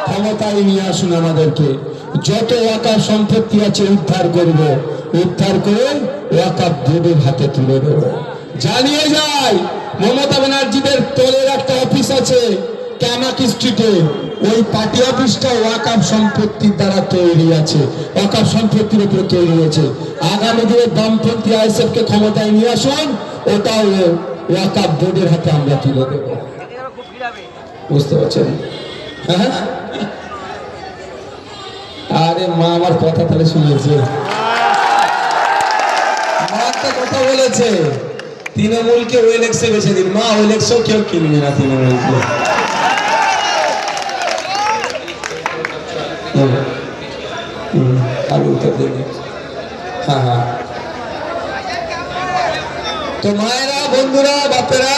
ক্ষমতায় নিয়ে আসুন আমাদেরকে। যত ওয়াকাফ সম্পত্তি আছে উদ্ধার করব, উদ্ধার করে ওয়াকাফ বোর্ডের হাতে তুলে দেব। জানিয়ে যাই, মমতা ব্যানার্জিদের তোলের একটা অফিস আছে ক্যামাক স্ট্রিটে, ওই পার্টি অফিসটা ওয়াকাফ সম্পত্তির দ্বারা তৈরি আছে, ওয়াকাফ সম্পত্তির উপরে তৈরি হয়েছে। আগামী দিনে বামপন্থী আইএসএফ কে ক্ষমতায় নিয়ে আসুন, ওটাও ওয়াকাফ বোর্ডের হাতে আমরা তুলে দেব। বুঝতে পারছেন? হ্যাঁ, আরে মা আমার কথা তাহলে শুনেছে, মা একটা কথা বলেছে, তৃণমূলকে ওয়েলেক্সে বেছে দিন। মা ওয়েলেক্সও কেউ কিনবে না তৃণমূলকে। আর উত্তর দেবে। হ্যাঁ হ্যাঁ, তো মায়েরা, বন্ধুরা, বাপেরা